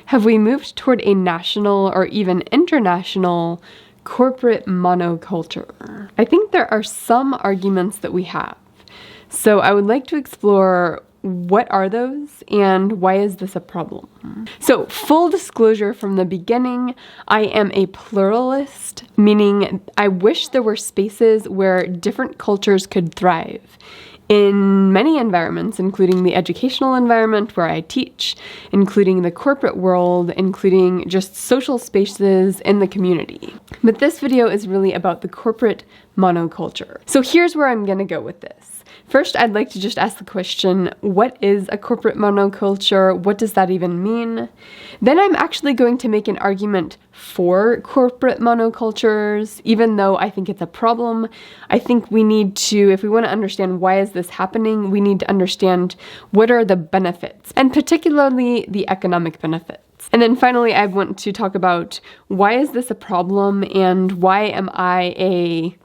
Have we moved toward a national or even international corporate monoculture? I think there are some arguments that we have. So I would like to explore what are those and why is this a problem? So full disclosure from the beginning, I am a pluralist, meaning I wish there were spaces where different cultures could thrive. In many environments, including the educational environment where I teach, including the corporate world, including just social spaces in the community. But this video is really about the corporate monoculture. So here's where I'm going to go with this. First, I'd like to just ask the question, what is a corporate monoculture? What does that even mean? Then I'm actually going to make an argument for corporate monocultures, even though I think it's a problem. I think we need to, if we want to understand why is this happening, we need to understand what are the benefits, and particularly the economic benefits. And then finally, I want to talk about why is this a problem and why am I a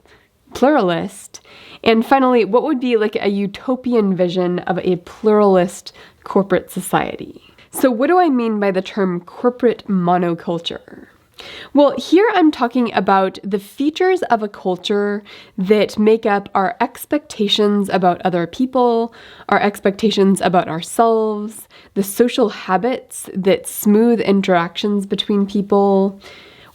pluralist? And finally, what would be like a utopian vision of a pluralist corporate society? So what do I mean by the term corporate monoculture? Well, here I'm talking about the features of a culture that make up our expectations about other people, our expectations about ourselves, the social habits that smooth interactions between people,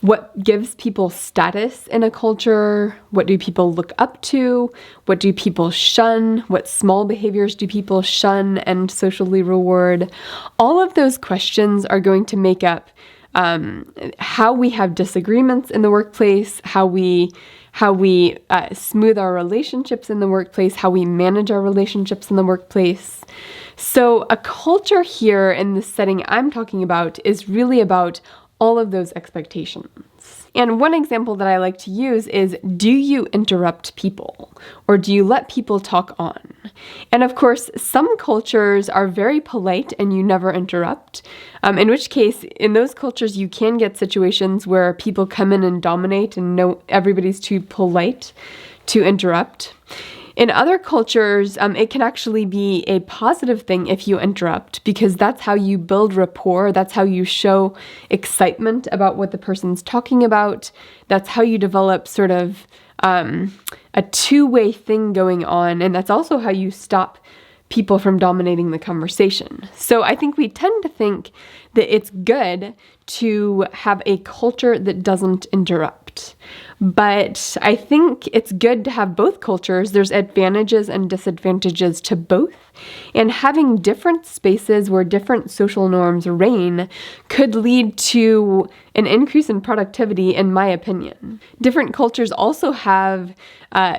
what gives people status in a culture, what do people look up to, what do people shun, what small behaviors do people shun and socially reward. All of those questions are going to make up how we have disagreements in the workplace, how we smooth our relationships in the workplace, how we manage our relationships in the workplace. So a culture here in the setting I'm talking about is really about all of those expectations. And one example that I like to use is, do you interrupt people or do you let people talk on? And of course, some cultures are very polite and you never interrupt, in which case, in those cultures, you can get situations where people come in and dominate and no, everybody's too polite to interrupt. In other cultures, it can actually be a positive thing if you interrupt, because that's how you build rapport. That's how you show excitement about what the person's talking about. That's how you develop sort of a two-way thing going on. And that's also how you stop people from dominating the conversation. So I think we tend to think that it's good to have a culture that doesn't interrupt. But I think it's good to have both cultures. There's advantages and disadvantages to both. And having different spaces where different social norms reign could lead to an increase in productivity, in my opinion. Different cultures also have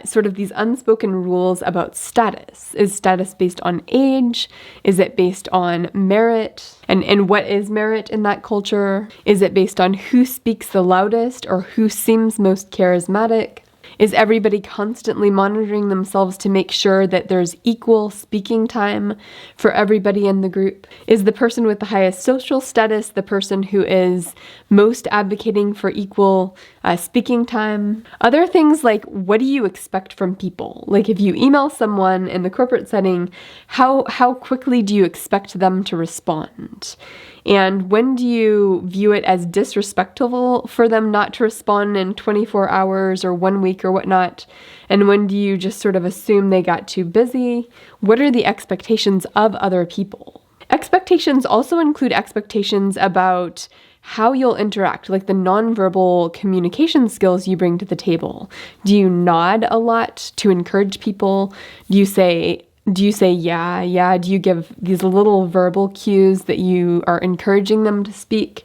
sort of these unspoken rules about status. Is status based on age? Is it based on merit? And what is merit in that culture? Is it based on who speaks the loudest or who seems most charismatic? Is everybody constantly monitoring themselves to make sure that there's equal speaking time for everybody in the group? Is the person with the highest social status the person who is most advocating for equal speaking time? Other things like, what do you expect from people? Like if you email someone in the corporate setting, how quickly do you expect them to respond? And when do you view it as disrespectful for them not to respond in 24 hours or 1 week or whatnot? And when do you just sort of assume they got too busy? What are the expectations of other people? Expectations also include expectations about how you'll interact, like the nonverbal communication skills you bring to the table. Do you nod a lot to encourage people? Do you say yeah? Do you give these little verbal cues that you are encouraging them to speak?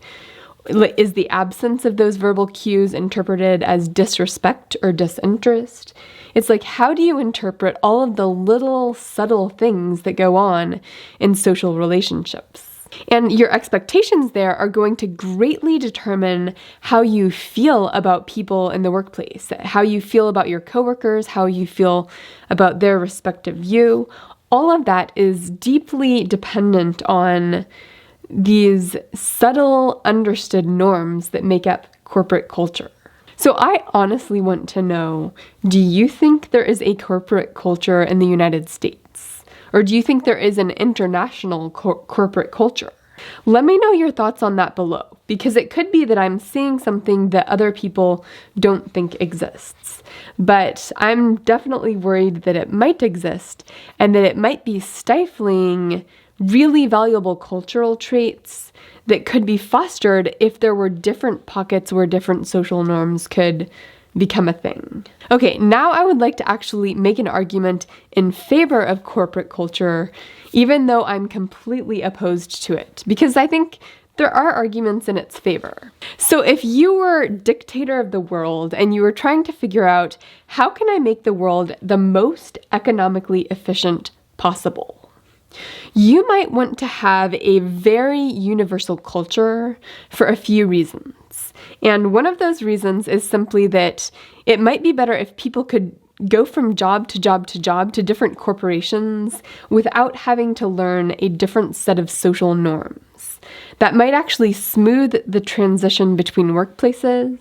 Is the absence of those verbal cues interpreted as disrespect or disinterest? It's like, how do you interpret all of the little subtle things that go on in social relationships? And your expectations there are going to greatly determine how you feel about people in the workplace, how you feel about your coworkers, how you feel about their respective you. All of that is deeply dependent on these subtle, understood norms that make up corporate culture. So I honestly want to know, do you think there is a corporate culture in the United States? Or do you think there is an international corporate culture? Let me know your thoughts on that below, because it could be that I'm seeing something that other people don't think exists. But I'm definitely worried that it might exist and that it might be stifling really valuable cultural traits that could be fostered if there were different pockets where different social norms could become a thing. Okay, now I would like to actually make an argument in favor of corporate culture, even though I'm completely opposed to it, because I think there are arguments in its favor. So if you were dictator of the world and you were trying to figure out, how can I make the world the most economically efficient possible? You might want to have a very universal culture for a few reasons. And one of those reasons is simply that it might be better if people could go from job to job to job to different corporations without having to learn a different set of social norms. That might actually smooth the transition between workplaces.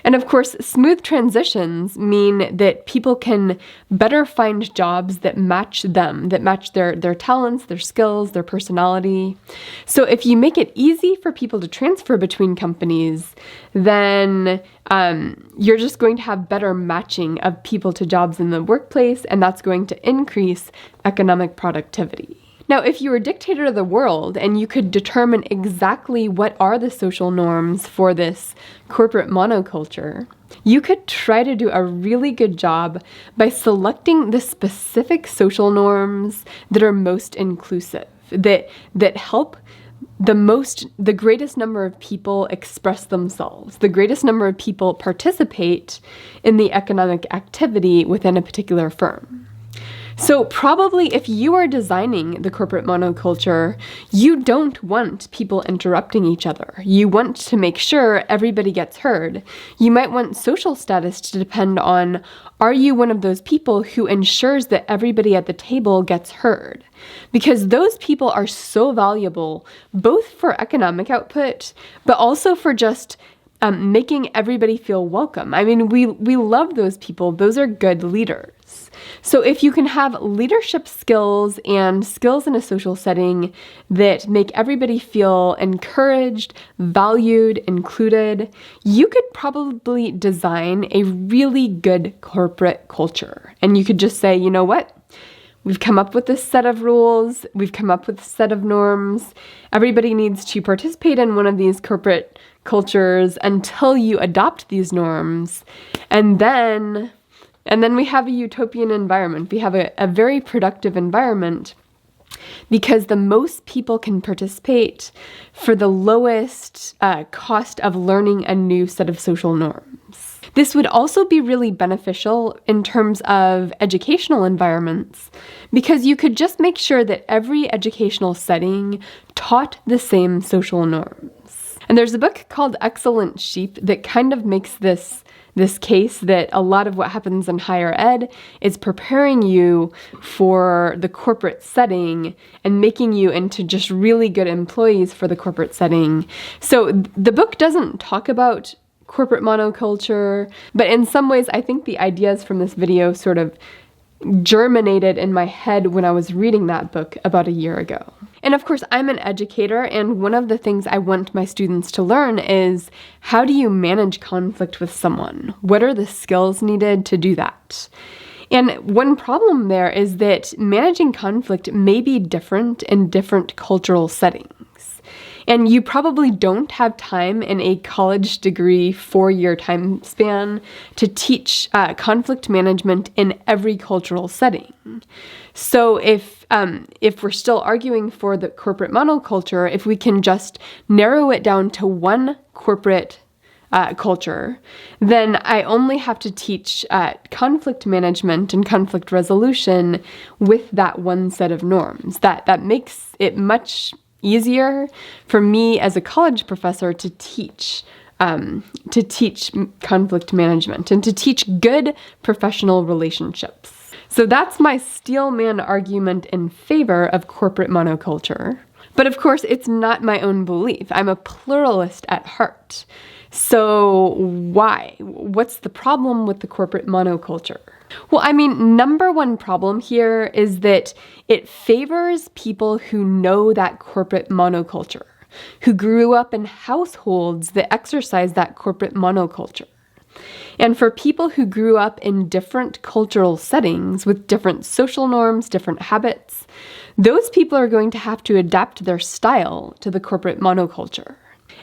And of course, smooth transitions mean that people can better find jobs that match them, that match their talents, their skills, their personality. So if you make it easy for people to transfer between companies, then you're just going to have better matching of people to jobs in the workplace, and that's going to increase economic productivity. Now, if you were dictator of the world and you could determine exactly what are the social norms for this corporate monoculture, you could try to do a really good job by selecting the specific social norms that are most inclusive, that help the greatest number of people express themselves, the greatest number of people participate in the economic activity within a particular firm. So probably if you are designing the corporate monoculture, you don't want people interrupting each other. You want to make sure everybody gets heard. You might want social status to depend on, are you one of those people who ensures that everybody at the table gets heard? Because those people are so valuable, both for economic output, but also for just making everybody feel welcome. I mean, we love those people. Those are good leaders. So if you can have leadership skills and skills in a social setting that make everybody feel encouraged, valued, included, you could probably design a really good corporate culture. And you could just say, you know what? We've come up with this set of rules. We've come up with a set of norms. Everybody needs to participate in one of these corporate cultures until you adopt these norms. And then we have a utopian environment. We have a very productive environment because the most people can participate for the lowest cost of learning a new set of social norms. This would also be really beneficial in terms of educational environments because you could just make sure that every educational setting taught the same social norms. And there's a book called Excellent Sheep that kind of makes this case that a lot of what happens in higher ed is preparing you for the corporate setting and making you into just really good employees for the corporate setting. So the book doesn't talk about corporate monoculture, but in some ways I think the ideas from this video sort of germinated in my head when I was reading that book about a year ago. And of course, I'm an educator, and one of the things I want my students to learn is, how do you manage conflict with someone? What are the skills needed to do that? And one problem there is that managing conflict may be different in different cultural settings. And you probably don't have time in a college degree 4-year time span to teach conflict management in every cultural setting. So if we're still arguing for the corporate monoculture, if we can just narrow it down to one corporate culture, then I only have to teach conflict management and conflict resolution with that one set of norms. That makes it much easier for me as a college professor to teach conflict management and to teach good professional relationships. So that's my steelman argument in favor of corporate monoculture. But of course, it's not my own belief. I'm a pluralist at heart. So why? What's the problem with the corporate monoculture? Well, I mean, number one problem here is that it favors people who know that corporate monoculture, who grew up in households that exercise that corporate monoculture. And for people who grew up in different cultural settings with different social norms, different habits, those people are going to have to adapt their style to the corporate monoculture.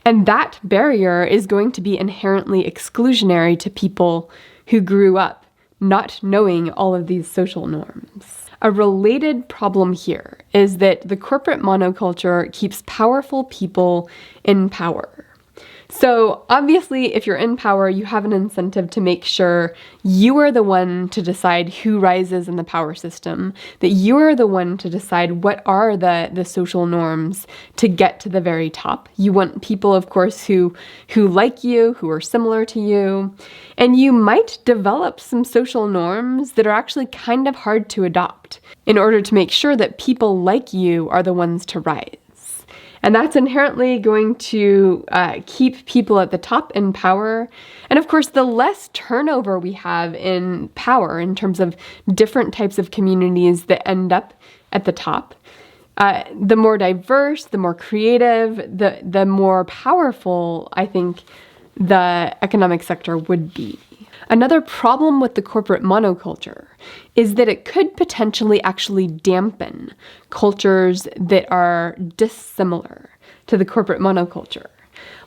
And that barrier is going to be inherently exclusionary to people who grew up not knowing all of these social norms. A related problem here is that the corporate monoculture keeps powerful people in power. So obviously, if you're in power, you have an incentive to make sure you are the one to decide who rises in the power system, that you are the one to decide what are the social norms to get to the very top. You want people, of course, who like you, who are similar to you, and you might develop some social norms that are actually kind of hard to adopt in order to make sure that people like you are the ones to rise. And that's inherently going to keep people at the top in power. And of course, the less turnover we have in power in terms of different types of communities that end up at the top, the more diverse, the more creative, the more powerful, I think, the economic sector would be. Another problem with the corporate monoculture is that it could potentially actually dampen cultures that are dissimilar to the corporate monoculture.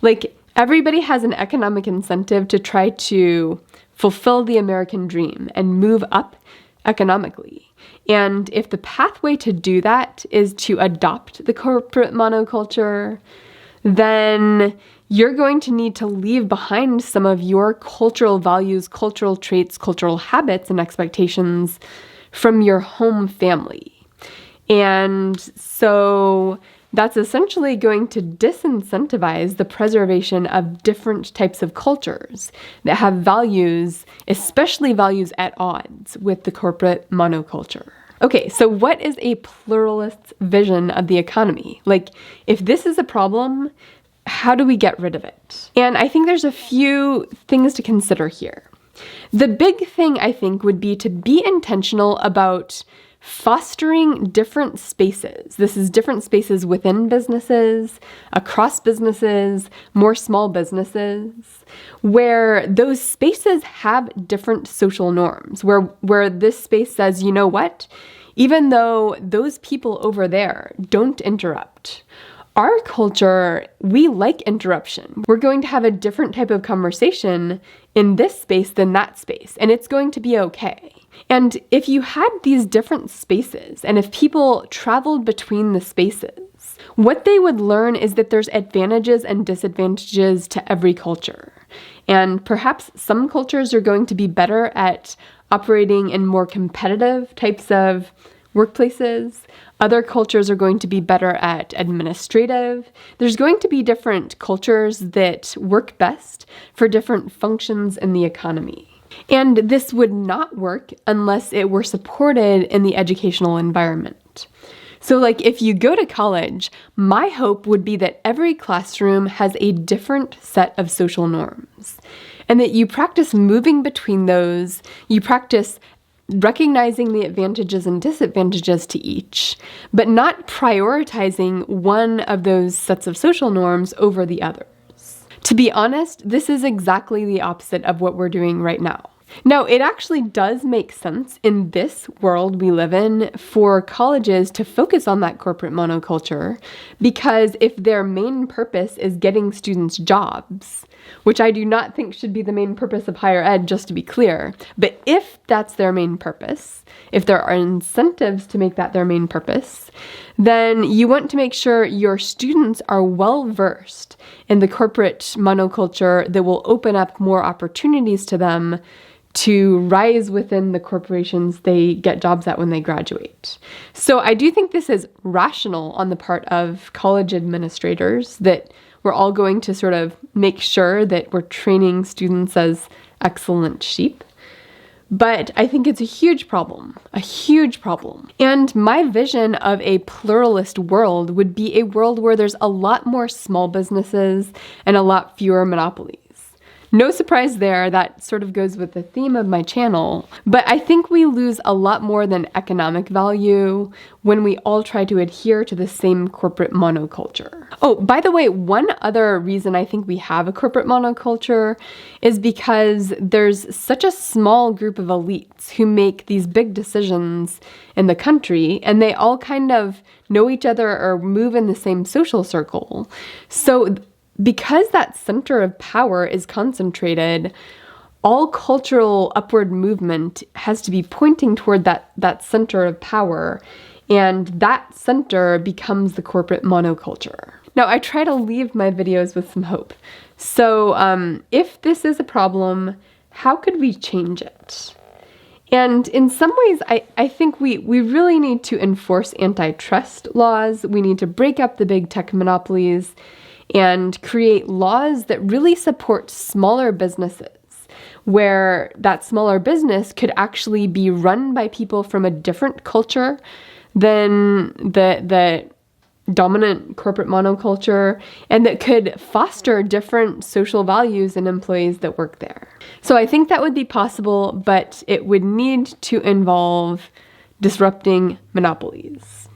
Like, everybody has an economic incentive to try to fulfill the American dream and move up economically. And if the pathway to do that is to adopt the corporate monoculture, then you're going to need to leave behind some of your cultural values, cultural traits, cultural habits, and expectations from your home family. And so that's essentially going to disincentivize the preservation of different types of cultures that have values, especially values at odds with the corporate monoculture. Okay, so what is a pluralist vision of the economy? Like, if this is a problem, how do we get rid of it? And I think there's a few things to consider here. The big thing, I think, would be to be intentional about fostering different spaces. This is different spaces within businesses, across businesses, more small businesses, where those spaces have different social norms, where this space says, you know what? Even though those people over there don't interrupt, our culture, we like interruption. We're going to have a different type of conversation in this space than that space, and it's going to be okay. And if you had these different spaces, and if people traveled between the spaces, what they would learn is that there's advantages and disadvantages to every culture. And perhaps some cultures are going to be better at operating in more competitive types of workplaces. Other cultures are going to be better at administrative. There's going to be different cultures that work best for different functions in the economy. And this would not work unless it were supported in the educational environment. So like if you go to college, my hope would be that every classroom has a different set of social norms and that you practice moving between those, you practice recognizing the advantages and disadvantages to each, but not prioritizing one of those sets of social norms over the others. To be honest, this is exactly the opposite of what we're doing right now. Now, it actually does make sense in this world we live in for colleges to focus on that corporate monoculture, because if their main purpose is getting students jobs, which I do not think should be the main purpose of higher ed, just to be clear, but if that's their main purpose, if there are incentives to make that their main purpose, then you want to make sure your students are well versed in the corporate monoculture that will open up more opportunities to them to rise within the corporations they get jobs at when they graduate. So I do think this is rational on the part of college administrators, that we're all going to sort of make sure that we're training students as excellent sheep. But I think it's a huge problem. And my vision of a pluralist world would be a world where there's a lot more small businesses and a lot fewer monopolies. No surprise there, that sort of goes with the theme of my channel. But I think we lose a lot more than economic value when we all try to adhere to the same corporate monoculture. Oh, by the way, one other reason I think we have a corporate monoculture is because there's such a small group of elites who make these big decisions in the country, and they all kind of know each other or move in the same social circle. So because that center of power is concentrated, all cultural upward movement has to be pointing toward that center of power, and that center becomes the corporate monoculture. Now, I try to leave my videos with some hope. So if this is a problem, how could we change it? And in some ways, I think we really need to enforce antitrust laws. We need to break up the big tech monopolies and create laws that really support smaller businesses, where that smaller business could actually be run by people from a different culture than the dominant corporate monoculture, and that could foster different social values in employees that work there. So I think that would be possible, but it would need to involve disrupting monopolies.